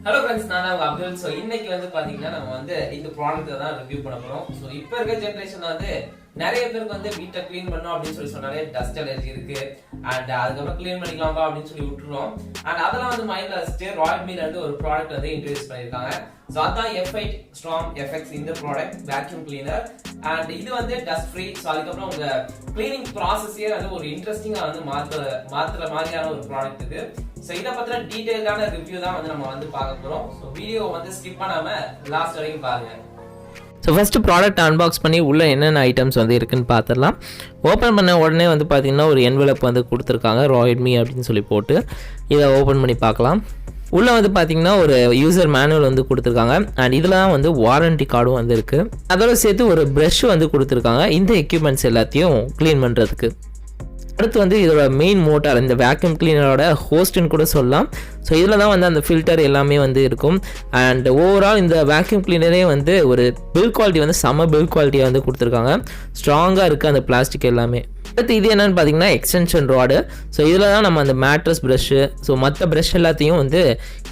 Hello friends, நான் உங்க Abdul. So இன்னைக்கு வந்து பாத்தீங்கன்னா நம்ம வந்து இந்த ப்ராடக்ட் தான் ரிவ்யூ பண்ண போறோம். சோ இப்போ இருக்க ஜெனரேஷன்ல வந்து நிறைய பேருக்கு வந்து வீட்டை க்ளீன் பண்ணனும் அப்படினு சொல்லி சொன்னாலே டஸ்ட் அலர்ஜி இருக்கு. அண்ட் அதுக்கப்புறம் க்ளீன் பண்ணிக்கலாம்பா அப்படினு சொல்லி விட்டுறோம். அண்ட் அதெல்லாம் வந்து மைண்ட்ல வச்சிட்டு Roidmi வந்து ஒரு ப்ராடக்ட் வந்து இன்ட்ரோ듀ஸ் பண்ணிருக்காங்க. சோ அதான் F8 Strong FX இந்த ப்ராடக்ட் வேக்யூம் கிளீனர். அண்ட் இது வந்து டஸ்ட் ஃப்ரீ. சோ அதுக்கப்புறம் உங்க க்ளீனிங் ப்ராசஸே வந்து ஒரு இன்ட்ரஸ்டிங்கா வந்து மாத்துற மாதிரியான ஒரு ப்ராடக்ட் இது. சோ இத பத்தின டீடைலான ரிவ்யூ தான் வந்து நம்ம வந்து பார்க்க போறோம். சோ வீடியோ வந்து ஸ்கிப் பண்ணாம லாஸ்ட் வரைக்கும் பாருங்க. ஸோ ஃபஸ்ட்டு ப்ராடக்ட் அன்பாக்ஸ் பண்ணி உள்ளே என்னென்ன ஐட்டம்ஸ் வந்து இருக்குன்னு பார்த்துடலாம். ஓப்பன் பண்ண உடனே வந்து பார்த்திங்கன்னா ஒரு என்வலப் வந்து கொடுத்துருக்காங்க Roidmi அப்படின்னு சொல்லி போட்டு இதை ஓப்பன் பண்ணி பார்க்கலாம். உள்ளே வந்து பார்த்திங்கன்னா ஒரு யூசர் மேனுவல் வந்து கொடுத்துருக்காங்க. அண்ட் இதில் தான் வந்து வாரண்டி கார்டும் வந்து இருக்குது. அதோட சேர்த்து ஒரு ப்ரஷ் வந்து கொடுத்துருக்காங்க இந்த எக்யூப்மெண்ட்ஸ் எல்லாத்தையும் க்ளீன் பண்ணுறதுக்கு. அடுத்து வந்து இதோட மெயின் மோட்டார் இந்த வேக்யூம் கிளீனரோட ஹோஸ்ட்னு கூட சொல்லலாம். ஸோ இதில் தான் வந்து அந்த ஃபில்டர் எல்லாமே வந்து இருக்கும். அண்ட் ஓவரால் இந்த வேக்யூம் கிளீனரே வந்து ஒரு பில்ட் குவாலிட்டி வந்து செம்ம பில்ட் குவாலிட்டியாக வந்து கொடுத்துருக்காங்க. ஸ்ட்ராங்காக இருக்குது அந்த பிளாஸ்டிக் எல்லாமே. அடுத்து இது என்னென்னு பார்த்தீங்கன்னா எக்ஸ்டென்ஷன் ராடு. ஸோ இதில் தான் நம்ம அந்த மேட்ரஸ் ப்ரஷ்ஷு மற்ற ப்ரஷ் எல்லாத்தையும் வந்து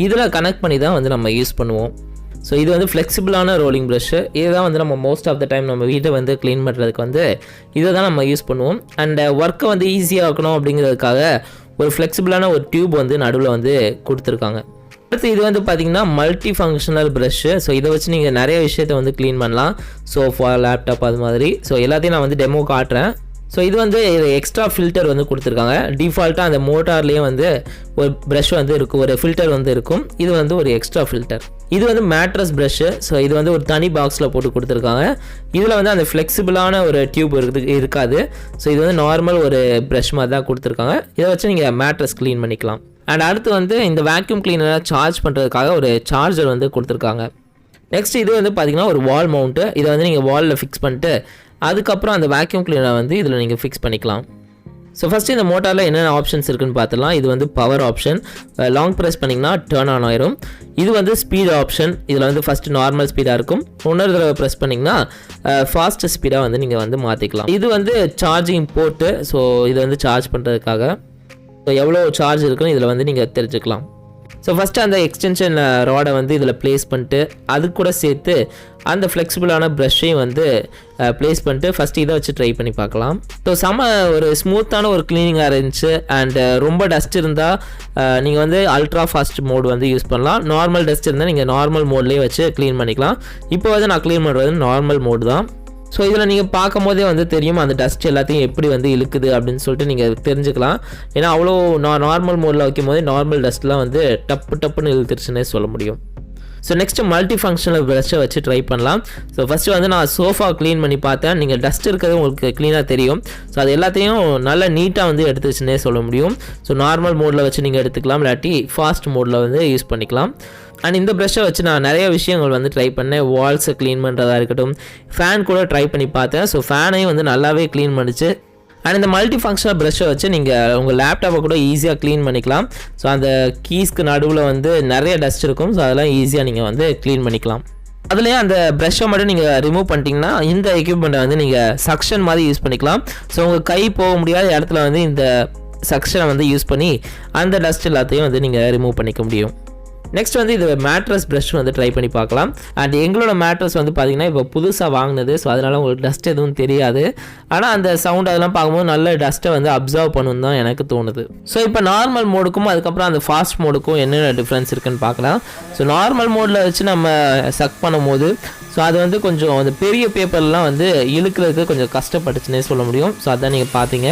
இதில் கனெக்ட் பண்ணி தான் வந்து நம்ம யூஸ் பண்ணுவோம். ஸோ இது வந்து ஃப்ளெக்சிபிளான ரோலிங் ப்ரஷ்ஷு. இதுதான் வந்து நம்ம மோஸ்ட் ஆஃப் த டைம் நம்ம வீட்டை வந்து க்ளீன் பண்ணுறதுக்கு வந்து இதை தான் நம்ம யூஸ் பண்ணுவோம். அண்ட் ஒர்க்கை வந்து ஈஸியாக இருக்கணும் அப்படிங்கிறதுக்காக ஒரு ஃப்ளெக்சிபிளான ஒரு டியூப் வந்து நடுவில் வந்து கொடுத்துருக்காங்க. அடுத்து இது வந்து பார்த்திங்கன்னா மல்டி ஃபங்க்ஷனல் ப்ரஷ்ஷு. ஸோ இதை வச்சு நீங்கள் நிறைய விஷயத்தை வந்து க்ளீன் பண்ணலாம். சோஃபா, லேப்டாப் அது மாதிரி. ஸோ எல்லாத்தையும் நான் வந்து டெமோ காட்டுறேன். ஸோ இது வந்து எக்ஸ்ட்ரா ஃபில்டர் வந்து கொடுத்துருக்காங்க. டிஃபால்ட்டாக அந்த மோட்டார்லேயே வந்து ஒரு ப்ரஷ் வந்து இருக்கும், ஒரு ஃபில்டர் வந்து இருக்கும். இது வந்து ஒரு எக்ஸ்ட்ரா ஃபில்டர். இது வந்து மேட்ரஸ் ப்ரஷ்ஷு. ஸோ இது வந்து ஒரு தனி பாக்ஸில் போட்டு கொடுத்துருக்காங்க. இதில் வந்து அந்த ஃப்ளெக்சிபிளான ஒரு டியூப் இருக்காது. ஸோ இது வந்து நார்மல் ஒரு ப்ரஷ் மாதிரி தான் கொடுத்துருக்காங்க. இதை வச்சு நீங்கள் மேட்ரஸ் க்ளீன் பண்ணிக்கலாம். அண்ட் அடுத்து வந்து இந்த வேக்யூம் கிளீனரை சார்ஜ் பண்ணுறதுக்காக ஒரு சார்ஜர் வந்து கொடுத்துருக்காங்க. நெக்ஸ்ட் இது வந்து பார்த்திங்கன்னா ஒரு வால் மவுண்ட்டு. இதை வந்து நீங்கள் வாலில் ஃபிக்ஸ் பண்ணிட்டு அதுக்கப்புறம் அந்த வேக்யூம் கிளீனரை வந்து இதில் நீங்கள் ஃபிக்ஸ் பண்ணிக்கலாம். ஸோ ஃபஸ்ட்டு இந்த மோட்டாரில் என்னென்ன ஆப்ஷன்ஸ் இருக்குன்னு பார்த்துலாம். இது வந்து பவர் ஆப்ஷன். லாங் ப்ரெஸ் பண்ணிங்கன்னா டர்ன் ஆன் ஆயிரும். இது வந்து ஸ்பீட் ஆப்ஷன். இதில் வந்து ஃபஸ்ட்டு நார்மல் ஸ்பீடாக இருக்கும். இன்னொரு தடவை ப்ரெஸ் பண்ணிங்கன்னா ஃபாஸ்ட் ஸ்பீடாக வந்து நீங்கள் வந்து மாற்றிக்கலாம். இது வந்து சார்ஜிங் போர்ட்டு. ஸோ இதை வந்து சார்ஜ் பண்ணுறதுக்காக ஸோ எவ்வளோ சார்ஜ் இருக்குன்னு இதில் வந்து நீங்கள் தெரிஞ்சுக்கலாம். ஸோ ஃபஸ்ட்டு அந்த எக்ஸ்டென்ஷன் ராடை வந்து இதில் ப்ளேஸ் பண்ணிட்டு அது கூட சேர்த்து அந்த ஃப்ளெக்சிபிளான ப்ரஷ்ஷையும் வந்து ப்ளேஸ் பண்ணிட்டு ஃபஸ்ட்டு இதை வச்சு ட்ரை பண்ணி பார்க்கலாம். ஸோ செம்ம ஒரு ஸ்மூத்தான ஒரு க்ளீனிங்காக இருந்துச்சு. அண்ட் ரொம்ப டஸ்ட் இருந்தால் நீங்கள் வந்து அல்ட்ரா ஃபாஸ்ட் மோட் வந்து யூஸ் பண்ணலாம். நார்மல் டஸ்ட் இருந்தால் நீங்கள் நார்மல் மோட்லேயே வச்சு க்ளீன் பண்ணிக்கலாம். இப்போ வந்து நான் க்ளீன் பண்ணுறது நார்மல் மோடு தான். ஸோ இதில் நீங்கள் பார்க்கும் போதே வந்து தெரியும் அந்த டஸ்ட் எல்லாத்தையும் எப்படி வந்து இழுக்குது அப்படின்னு சொல்லிட்டு நீங்கள் தெரிஞ்சுக்கலாம். ஏன்னா அவ்வளோ நார்மல் மோடில் வைக்கும் போதே நார்மல் டஸ்ட்லாம் வந்து டப்புன்னு இழுத்துருச்சுன்னே சொல்ல முடியும். ஸோ நெக்ஸ்ட்டு மல்டி ஃபங்க்ஷனல் ப்ரஷ்ஷை வச்சு ட்ரை பண்ணலாம். ஸோ ஃபஸ்ட்டு வந்து நான் சோஃபா க்ளீன் பண்ணி பார்த்தேன். நீங்கள் டஸ்ட் இருக்கிறது உங்களுக்கு க்ளீனாக தெரியும். ஸோ அது எல்லாத்தையும் நல்லா நீட்டாக வந்து எடுத்துச்சுன்னே சொல்ல முடியும். ஸோ நார்மல் மோடில் வச்சு நீங்கள் எடுத்துக்கலாம், இல்லாட்டி ஃபாஸ்ட் மோடில் வந்து யூஸ் பண்ணிக்கலாம். அண்ட் இந்த ப்ரஷ்ஷை வச்சு நான் நிறைய விஷயங்கள் வந்து ட்ரை பண்ணேன். வால்ஸை க்ளீன் பண்ணுறதா இருக்கட்டும், ஃபேன் கூட ட்ரை பண்ணி பார்த்தேன். ஸோ ஃபேனையும் வந்து நல்லாவே க்ளீன் பண்ணிச்சு. அண்ட் இந்த மல்டி ஃபங்க்ஷனல் ப்ரஷ்ஷை வச்சு நீங்கள் உங்கள் லேப்டாப்பை கூட ஈஸியாக க்ளீன் பண்ணிக்கலாம். ஸோ அந்த கீஸ்க்கு நடுவில் வந்து நிறைய டஸ்ட் இருக்கும். ஸோ அதெல்லாம் ஈஸியாக நீங்கள் வந்து க்ளீன் பண்ணிக்கலாம். அதுலேயே அந்த ப்ரஷ்ஷை மட்டும் நீங்கள் ரிமூவ் பண்ணிட்டீங்கன்னா இந்த எக்யூப்மெண்ட்டை வந்து நீங்கள் சக்ஷன் மாதிரி யூஸ் பண்ணிக்கலாம். ஸோ உங்கள் கை போக முடியாத இடத்துல வந்து இந்த சக்ஷனை வந்து யூஸ் பண்ணி அந்த டஸ்ட் எல்லாத்தையும் வந்து நீங்கள் ரிமூவ் பண்ணிக்க முடியும். நெக்ஸ்ட் வந்து இது மேட்ரஸ் ப்ரஷ் வந்து ட்ரை பண்ணி பார்க்கலாம். அண்ட் எங்களோட மேட்ரஸ் வந்து பார்த்திங்கன்னா இப்போ புதுசாக வாங்கினது. ஸோ அதனால் உங்களுக்கு டஸ்ட் எதுவும் தெரியாது. ஆனால் அந்த சவுண்ட் அதெல்லாம் பார்க்கும்போது நல்ல டஸ்ட்டை வந்து அப்சர்வ் பண்ணணும் தான் எனக்கு தோணுது. ஸோ இப்போ நார்மல் மோடுக்கும் அதுக்கப்புறம் அந்த ஃபாஸ்ட் மோடுக்கும் என்னென்ன டிஃப்ரென்ஸ் இருக்குன்னு பார்க்கலாம். ஸோ நார்மல் மோடில் வச்சு நம்ம சக் பண்ணும்போது ஸோ அது வந்து கொஞ்சம் அந்த பெரிய பேப்பர்லாம் வந்து இழுக்கிறதுக்கு கொஞ்சம் கஷ்டப்பட்டுச்சுன்னே சொல்ல முடியும். ஸோ அதான் நீங்கள் பார்த்தீங்க.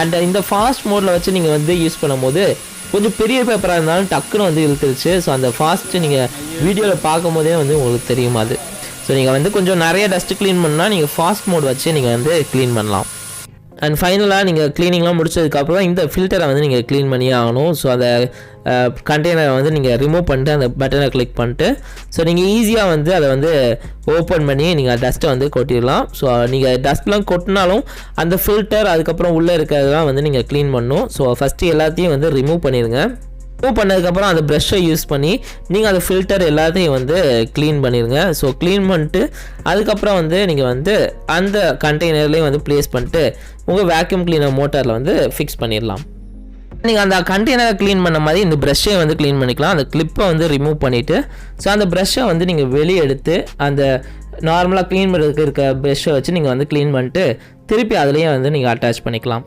அண்ட் இந்த ஃபாஸ்ட் மோடில் வச்சு நீங்கள் வந்து யூஸ் பண்ணும்போது கொஞ்சம் பெரிய பேப்பராக இருந்தாலும் டக்குன்னு வந்து இழுத்துருச்சு. ஸோ அந்த ஃபாஸ்ட்டு நீங்கள் வீடியோவில் பார்க்கும் போதே வந்து உங்களுக்கு தெரியும் அது. ஸோ நீங்கள் வந்து கொஞ்சம் நிறைய டஸ்ட்டு க்ளீன் பண்ணால் நீங்கள் ஃபாஸ்ட் மோட் வச்சு நீங்கள் வந்து க்ளீன் பண்ணலாம். அண்ட் ஃபைனலாக நீங்கள் க்ளீனிங்லாம் முடிச்சதுக்கப்புறம் இந்த ஃபில்டரை வந்து நீங்கள் க்ளீன் பண்ணியே ஆகணும். ஸோ அந்த கண்டெய்னரை வந்து நீங்கள் ரிமூவ் பண்ணிட்டு அந்த பட்டனை கிளிக் பண்ணிட்டு ஸோ நீங்கள் ஈஸியாக வந்து அதை வந்து ஓப்பன் பண்ணி நீங்கள் டஸ்ட்டை வந்து கொட்டிடலாம். ஸோ நீங்கள் டஸ்ட்லாம் கொட்டினாலும் அந்த ஃபில்டர் அதுக்கப்புறம் உள்ளே இருக்கிறதெல்லாம் வந்து நீங்கள் க்ளீன் பண்ணணும். ஸோ ஃபஸ்ட்டு எல்லாத்தையும் வந்து ரிமூவ் பண்ணிடுங்க. ரிமூவ் பண்ணதுக்கப்புறம் அந்த ப்ரஷ்ஷை யூஸ் பண்ணி நீங்கள் அந்த ஃபில்டர் எல்லாத்தையும் வந்து க்ளீன் பண்ணிடுங்க. ஸோ க்ளீன் பண்ணிட்டு அதுக்கப்புறம் வந்து நீங்கள் வந்து அந்த கண்டெய்னர்லேயும் வந்து ப்ளேஸ் பண்ணிட்டு உங்கள் வேக்யூம் கிளீனர் மோட்டாரில் வந்து ஃபிக்ஸ் பண்ணிடலாம். நீங்கள் அந்த கண்டெய்னரை க்ளீன் பண்ண மாதிரி இந்த ப்ரஷ்ஷை வந்து க்ளீன் பண்ணிக்கலாம். அந்த கிளிப்பை வந்து ரிமூவ் பண்ணிவிட்டு ஸோ அந்த ப்ரஷ்ஷை வந்து நீங்கள் வெளியே எடுத்து அந்த நார்மலாக க்ளீன் பண்ணுறதுக்கு இருக்க ப்ரஷ்ஷை வச்சு நீங்கள் வந்து க்ளீன் பண்ணிட்டு திருப்பி அதுலேயே வந்து நீங்கள் அட்டாச் பண்ணிக்கலாம்.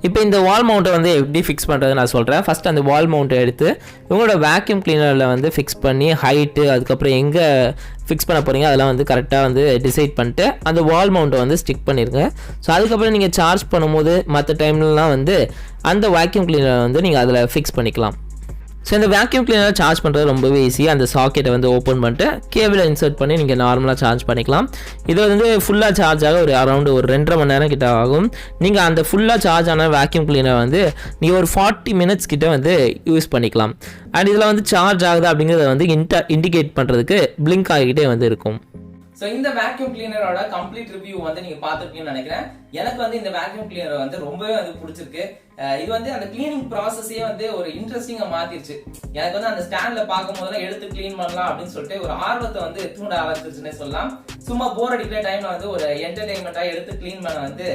இப்போ இந்த வால் மவுண்ட்டை வந்து எப்படி ஃபிக்ஸ் பண்ணுறது நான் சொல்கிறேன். ஃபஸ்ட் அந்த வால் மவுண்ட்டை எடுத்து உங்களோட வேக்யூம் கிளீனரில் வந்து ஃபிக்ஸ் பண்ணி ஹைட்டு அதுக்கப்புறம் எங்கே ஃபிக்ஸ் பண்ண போகிறீங்க அதெல்லாம் வந்து கரெக்டாக வந்து டிசைட் பண்ணிட்டு அந்த வால் மவுண்ட்டை வந்து ஸ்டிக் பண்ணிடுங்க. ஸோ அதுக்கப்புறம் நீங்கள் சார்ஜ் பண்ணும்போது மற்ற டைம்லலாம் வந்து அந்த வேக்யூம் கிளீனரை வந்து நீங்கள் அதில் ஃபிக்ஸ் பண்ணிக்கலாம். ஸோ இந்த வேக்யூம் கிளீனர் சார்ஜ் பண்ணுறது ரொம்பவே ஈஸி. அந்த சாக்கெட்டை வந்து ஓப்பன் பண்ணிட்டு கேபிளை இன்சர்ட் பண்ணி நீங்கள் நார்மலாக சார்ஜ் பண்ணிக்கலாம். இது வந்து ஃபுல்லாக சார்ஜ் ஆக ஒரு அரௌண்டு ஒரு 2.5 மணி நேரம் கிட்ட ஆகும். நீங்கள் அந்த ஃபுல்லாக சார்ஜ் ஆன வேக்யூம் கிளீனர் வந்து நீங்கள் ஒரு 40 மினிட்ஸ் கிட்ட வந்து யூஸ் பண்ணிக்கலாம். அண்ட் இதில் வந்து சார்ஜ் ஆகுது அப்படிங்கிறத வந்து இண்டிகேட் பண்ணுறதுக்கு பிளிங்க் ஆகிக்கிட்டே வந்து இருக்கும். ஸோ இந்த வேக்யூம் கிளீனரோட கம்ப்ளீட் ரிவ்யூ வந்து நீங்க பார்த்துருப்பீங்கன்னு நினைக்கிறேன். எனக்கு வந்து இந்த வேக்யூம் கிளீனர் வந்து ரொம்பவே வந்து பிடிச்சிருக்கு. இது வந்து அந்த கிளீனிங் ப்ராசஸே வந்து ஒரு இன்ட்ரெஸ்டிங்கா மாத்திருச்சு. எனக்கு வந்து அந்த ஸ்டாண்ட்ல பார்க்கும் போதெல்லாம் எடுத்து கிளீன் பண்ணலாம் அப்படின்னு சொல்லிட்டு ஒரு ஆர்வத்தை வந்து தூண்ட ஆரம்பிச்சிருச்சுன்னே சொல்லலாம். சும்மா போர் அடிக்கிற டைம்ல வந்து ஒரு என்டர்டைன்மெண்டா எடுத்து கிளீன் பண்ண வந்து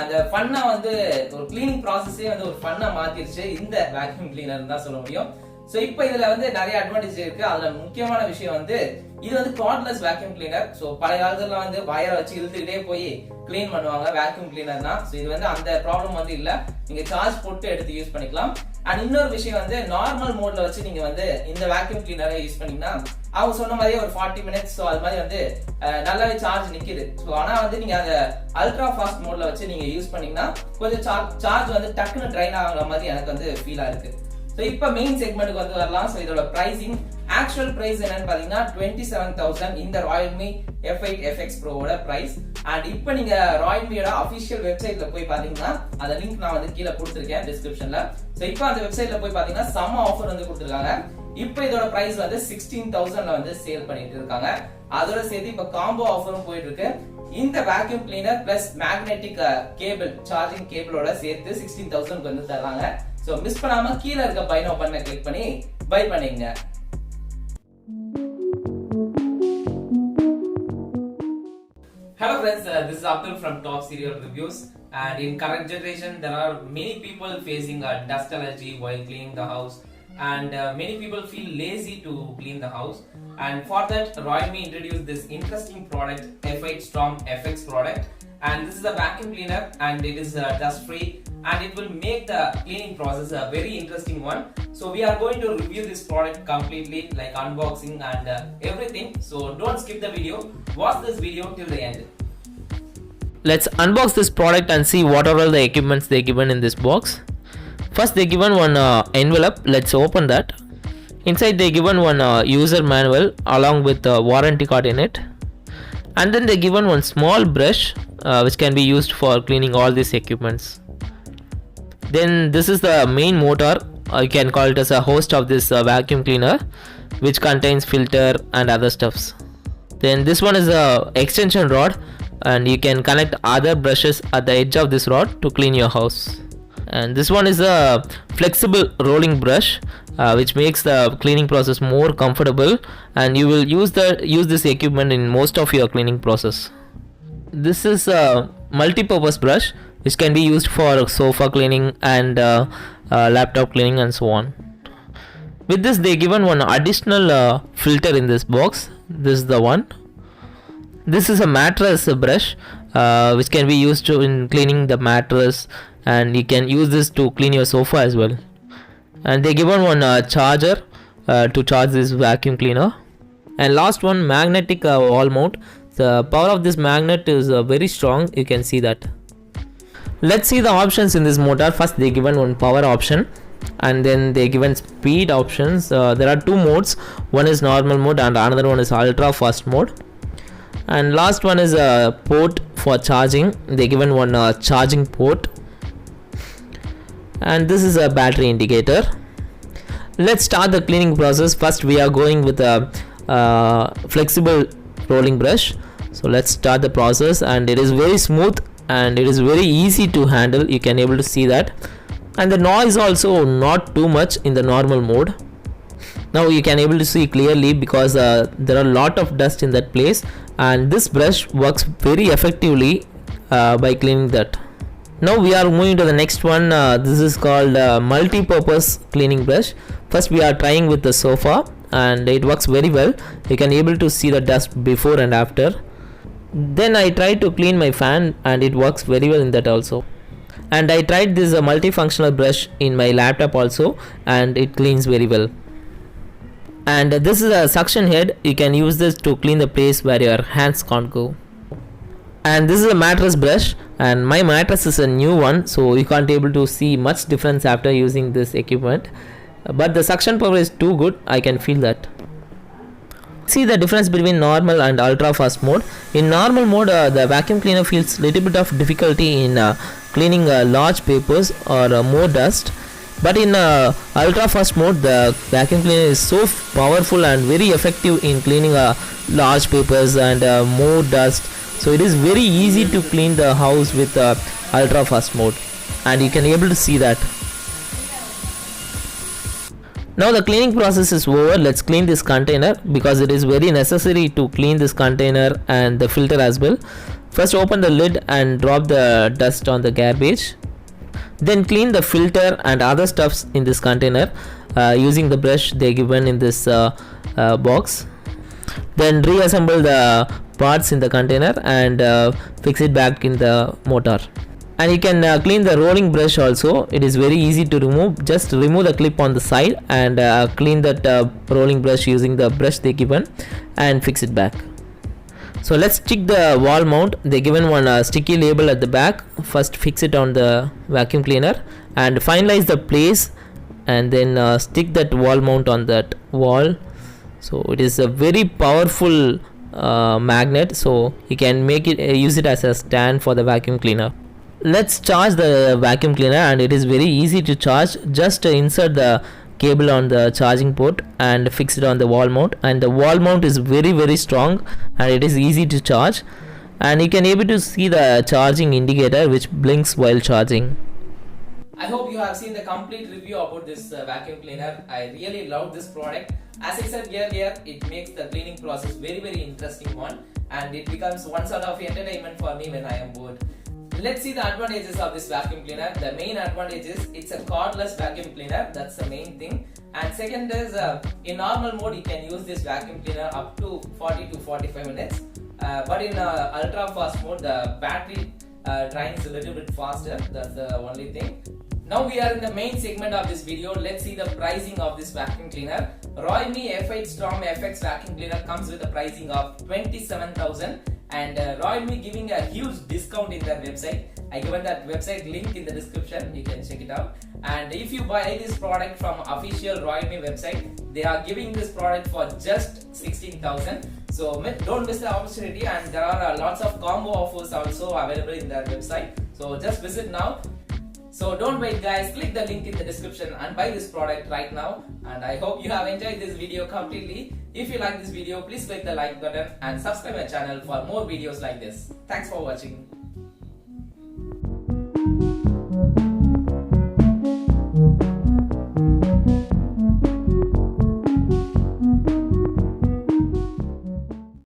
அந்த ஃபன்னா வந்து ஒரு கிளீனிங் ப்ராசஸே வந்து ஒரு ஃபன்னா மாத்திருச்சு இந்த வேக்யூம் கிளீனர் தான் சொல்ல முடியும். சோ இப்போ இதுல வந்து நிறைய அட்வான்டேஜ் இருக்கு. அதுல முக்கியமான விஷயம் வந்து இது வந்து கார்ட்லெஸ் வேக்யூம் கிளீனர். சோ பழைய காலத்துல வந்து வயரை வச்சு இழுத்துக்கிட்டே போய் கிளீன் பண்ணுவாங்க வேக்யூம் கிளீனர்னா. சோ இது வந்து அந்த ப்ராப்ளம் வந்து இல்ல. நீங்க சார்ஜ் போட்டு எடுத்து யூஸ் பண்ணிக்கலாம். அண்ட் இன்னொரு விஷயம் வந்து நார்மல் மோட்ல வச்சு நீங்க வந்து இந்த வேக்யூம் கிளீனரை யூஸ் பண்ணீங்கன்னா அவங்க சொன்ன மாதிரியே ஒரு 40 மினிட்ஸ் ஸோ அது மாதிரி வந்து நல்லாவே சார்ஜ் நிக்குது. ஸோ ஆனா வந்து நீங்க அந்த அல்ட்ரா ஃபாஸ்ட் மோட்ல வச்சு நீங்க யூஸ் பண்ணீங்கன்னா கொஞ்சம் சார்ஜ் வந்து டக்குன்னு ட்ரைன் ஆகுற மாதிரி எனக்கு வந்து ஃபீலா இருக்கு. சோ இப்போ மெயின் செக்மெண்ட்க்கு வந்து வரலாம். சோ இதோட பிரைசிங் ஆக்சுவல் பிரைஸ் என்னன்னு பாத்தீங்கன்னா 27,000 இந்த Roidmi F8 FX Pro ஓட பிரைஸ். அண்ட் இப்போ நீங்க Roidmiயோட அபிஷியல் வெப்சைட்ல போய் பாத்தீங்கன்னா அந்த லிங்க் நான் வந்து கீழே கொடுத்திருக்கேன் டிஸ்கிரிப்ஷன்ல. சோ இப்போ அந்த வெப்சைட்ல போய் பாத்தீங்கன்னா செம்ம ஆஃபர் வந்து கொடுத்திருக்காங்க. இப்போ இதோட பிரைஸ் வந்து 16,000ல வந்து சேல் பண்ணிட்டு இருக்காங்க. அதோட சேர்த்து இப்போ காம்போ ஆஃபரும் போயிட்டு இருக்கு. இந்த vacuum cleaner plus magnetic cable charging கேபிளோட சேர்த்து 16,000 வந்து தராங்க. சோ மிஸ் பண்ணாம கீழ இருக்க பை நவ் பட்டனை கிளிக் பண்ணி பை பண்ணுங்க. Hello friends, this is Abdul from Top Serial Reviews. And in current generation there are many people facing a dust allergy while cleaning the house. And many people feel lazy to clean the house. And for that Roidmi introduced this interesting product F8 Storm FX product. And this is a vacuum cleaner and it is dust free and it will make the cleaning process a very interesting one. So we are going to review this product completely, like unboxing and everything. So don't skip the video, watch this video till the end. Let's unbox this product and see what are all the equipments they given in this box. First they given one envelope. Let's open that. Inside they given one user manual along with a warranty card in it. And then they given one small brush which can be used for cleaning all these equipments. Then this is the main motor. You can call it as a host of this vacuum cleaner, which contains filter and other stuffs. Then this one is a extension rod and you can connect other brushes at the edge of this rod to clean your house. And this one is a flexible rolling brush which makes the cleaning process more comfortable, and you will use this equipment in most of your cleaning process. This is a multi-purpose brush which can be used for sofa cleaning and laptop cleaning and so on. With this they given one additional filter in this box. This is the one. This is a mattress brush which can be used in cleaning the mattress, and you can use this to clean your sofa as well. And they given one charger to charge this vacuum cleaner. And last one, magnetic wall mount. The power of this magnet is very strong. You can see that. Let's see the options in this motor. First they given one power option and then they given speed options. There are two modes. One is normal mode and another one is ultra fast mode. And last one is a port for charging. They given one charging port. And this is a battery indicator. Let's start the cleaning process. First we are going with a flexible rolling brush. So let's start the process, and it is very smooth and it is very easy to handle. You can able to see that, and the noise also not too much in the normal mode. Now you can able to see clearly because there are a lot of dust in that place, and this brush works very effectively by cleaning that. Now we are moving to the next one. This is called multi-purpose cleaning brush. First we are trying with the sofa and it works very well. You can able to see the dust before and after. Then I tried to clean my fan and it works very well in that also. And I tried this multifunctional brush in my laptop also and it cleans very well. And this is a suction head. You can use this to clean the place where your hands can't go. And this is a mattress brush, and my mattress is a new one, so you can't able to see much difference after using this equipment, but the suction power is too good. I can feel that. See the difference between normal and ultra fast mode. In normal mode, the vacuum cleaner feels little bit of difficulty in cleaning large papers or more dust, but in ultra fast mode the vacuum cleaner is so powerful and very effective in cleaning large papers and more dust. So it is very easy to clean the house with ultra fast mode, and you can able to see that. Now the cleaning process is over. Let's clean this container because it is very necessary to clean this container and the filter as well. First open the lid and drop the dust on the garbage. Then clean the filter and other stuffs in this container using the brush they given in this box. Then reassemble the parts in the container and fix it back in the motor. And you can clean the rolling brush also. It is very easy to remove. Just remove the clip on the side and clean that rolling brush using the brush they given and fix it back. So let's stick the wall mount. They given one sticky label at the back. First fix it on the vacuum cleaner and finalize the place, and then stick that wall mount on that wall. So it is a very powerful magnet, so you can make it use it as a stand for the vacuum cleaner. Let's charge the vacuum cleaner, and it is very easy to charge. Just insert the cable on the charging port and fix it on the wall mount, and the wall mount is very strong and it is easy to charge, and you can able to see the charging indicator which blinks while charging. I hope you have seen the complete review about this vacuum cleaner. I really love this product. As I said earlier, it makes the cleaning process very interesting one, and it becomes one sort of entertainment for me when I am bored. Let's see the advantages of this vacuum cleaner. The main advantage is it's a cordless vacuum cleaner. That's the main thing. And second is in normal mode you can use this vacuum cleaner up to 40 to 45 minutes. But in ultra fast mode the battery drains a little bit faster. That's the only thing. Now we are in the main segment of this video. Let's see the pricing of this vacuum cleaner. Roidmi F8 Storm FX vacuum cleaner comes with a pricing of 27,000, and Roidmi giving a huge discount in their website. I given that website link in the description. You can check it out. And if you buy this product from official Roidmi website, they are giving this product for just 16,000. So don't miss the opportunity. And there are lots of combo offers also available in their website. So just visit now. So don't wait guys, click the link in the description and buy this product right now. And I hope you have enjoyed this video completely. If you like this video, please click the like button and subscribe my channel for more videos like this. Thanks for watching.